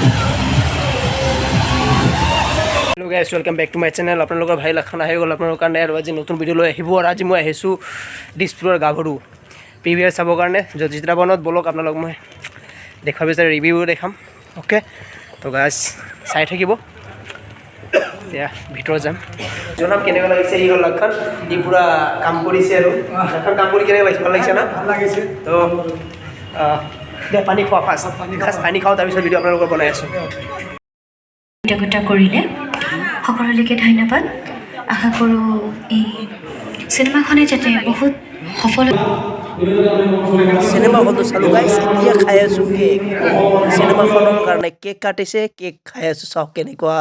hello guys welcome back to my channel আপোনালোকৰ ভাই লক্ষণ আহি গ'ল আপোনালোকৰ কাৰণে আৰু আজি নতুন ভিডিঅ' লৈ আহিব আৰু আজি মই আহিছোঁ দিছপুৰৰ গাভৰু প্ৰিভিয়াছ চাবৰ কাৰণে চিত্ৰাবনত বলক আপোনালোক মই দেখাব বিচাৰে ৰিভিউ দেখাম ওকে তো গাইছ চাই থাকিব এতিয়া ভিতৰত যাম জনাম কেনেকুৱা লাগিছে ই লক্ষণ ই পুৰা কাম কৰিছে আৰু লক্ষণ কাম কৰি কেনেকুৱা লাগিছে ভাল লাগিছে না ভাল লাগিছে তো দে পানী খোৱা ফাৰ্ষ্ট পানী খাওঁ তাৰপিছত ভিডিঅ' আপোনালোকৰ বনাই আছোঁ কৃতজ্ঞতা কৰিলে সকলোলৈকে ধন্যবাদ আশা কৰোঁ এই চিনেমাখনে যাতে বহুত সফল চিনেমাখনটো চালোঁ গাইছ এতিয়া খাই আছোঁ কেক চিনেমাখনৰ কাৰণে কেক কাটিছে কেক খাই আছোঁ চাওক কেনেকুৱা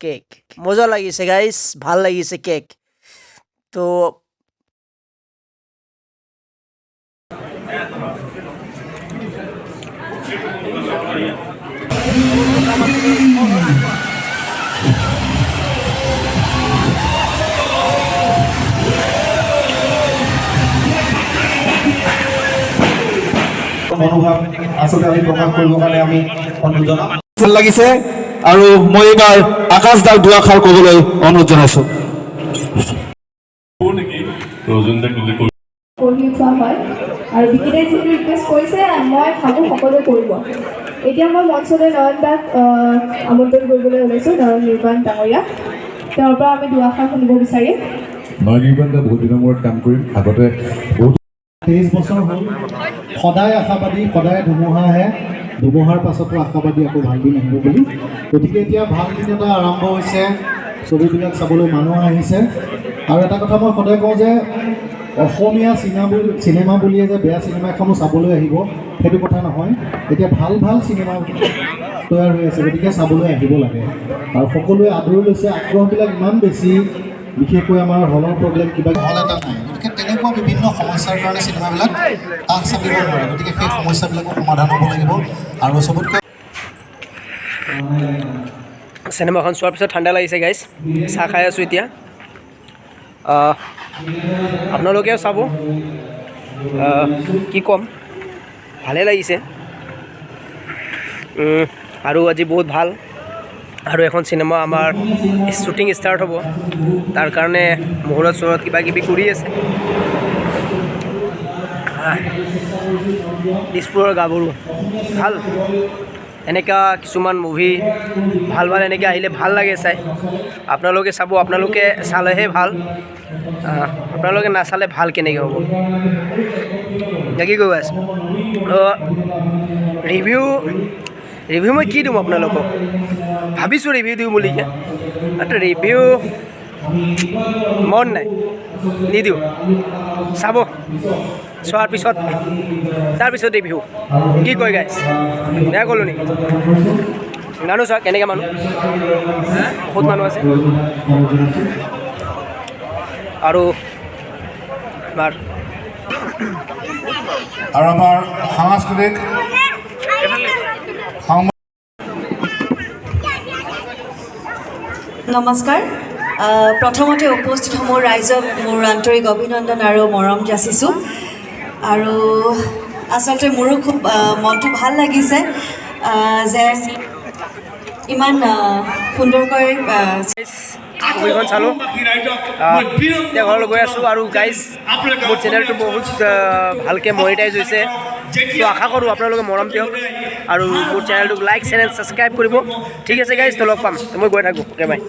কেক মজা লাগিছে গাইছ ভাল লাগিছে কেক তো মনোভাৱ আচলতে আমি প্ৰকাশ কৰিবৰ কাৰণে আমি অনুৰোধ জনাম ভাল লাগিছে আৰু মই এইবাৰ আকাশ দাক দুআষাৰ ক'বলৈ অনুৰোধ জনাইছোঁ পঢ়ি থোৱা হয় আৰু বিকিদাই যিটো ৰিকুৱেষ্ট কৰিছে মই ভাবোঁ সকলোৱে কৰিব এতিয়া মই মঞ্চলৈ নয়ন দাক আমন্ত্ৰণ কৰিবলৈ ওলাইছোঁ নয়ন নিৰ্বাণ ডাঙৰীয়া তেওঁৰ পৰা আমি দুআষাৰ শুনিব বিচাৰিম নয়ন নিৰ্বাণ দা বহুত দিনৰ মূৰত কাম কৰিম আগতে বহুত 23 বছৰ হ'ল সদায় আশাবাদী সদায় ধুমুহা আহে ধুমুহাৰ পাছতো আশাবাদী আকৌ ভাল দিন আহিব বুলি গতিকে এতিয়া ভাল দিন এটা আৰম্ভ হৈছে ছবিবিলাক চাবলৈ মানুহ আহিছে আৰু এটা কথা মই সদায় কওঁ যে অসমীয়া চিনেমা বুলিয়ে যে বেয়া চিনেমা এখনো চাবলৈ আহিব সেইটো কথা নহয় এতিয়া ভাল ভাল চিনেমা তৈয়াৰ হৈ আছে গতিকে চাবলৈ আহিব লাগে আৰু সকলোৱে আদৰি লৈছে আগ্ৰহবিলাক ইমান বেছি বিশেষকৈ আমাৰ হলৰ প্ৰব্লেম কিবা হল এটা নাই গতিকে তেনেকুৱা বিভিন্ন সমস্যাৰ কাৰণে চিনেমাবিলাক তাক চাপিব নোৱাৰে গতিকে সেই সমস্যাবিলাকৰ সমাধান হ'ব লাগিব আৰু চবতকৈ চিনেমাখন চোৱাৰ পিছত ঠাণ্ডা লাগিছে গাইছ চাহ খাই আছোঁ এতিয়া আপোনালোকেও চাব কি ক'ম ভালেই লাগিছে আৰু আজি বহুত ভাল আৰু এখন চিনেমা আমাৰ শ্বুটিং ষ্টাৰ্ট হ'ব তাৰ কাৰণে মুহূৰ্ত চূৰত কিবা কিবি কৰি আছে দিছপুৰৰ গাভৰু ভাল এনেকুৱা কিছুমান মুভি ভাল ভাল এনেকৈ আহিলে ভাল লাগে চাই আপোনালোকে চাব আপোনালোকে চালেহে ভাল আপোনালোকে নাচালে ভাল কেনেকৈ হ'ব কি কৰিব আছে ৰিভিউ মই কি দিম আপোনালোকক ভাবিছোঁ ৰিভিউ দিওঁ বুলিকে ৰিভিউ মন নাই নিদিওঁ চাব চোৱাৰ পিছত তাৰপিছত ৰিভিউ কি কয় গাইছ বেয়া ক'লোঁ নেকি মানুহ চোৱা কেনেকৈ মানুহ বহুত মানুহ আছে আৰু আমাৰ সাংস্কৃতিক নমস্কাৰ প্ৰথমতে উপস্থিত সমূহ ৰাইজক মোৰ আন্তৰিক অভিনন্দন আৰু মৰম যাচিছোঁ আৰু আচলতে মোৰো খুব মনটো ভাল লাগিছে যে ইমান সুন্দৰকৈ ছবিখন চালোঁ এতিয়া ঘৰলৈ গৈ আছোঁ আৰু গাইজ মোৰ চেনেলটো বহুত ভালকৈ মনিটাইজ হৈছে তো আশা কৰোঁ আপোনালোকে মৰম দিয়ক আৰু মোৰ চেনেলটোক লাইক চেনেল ছাবস্ক্ৰাইব কৰিব ঠিক আছে গাইজ তো লগ পাম মই গৈ থাকোঁ অ'কে বাই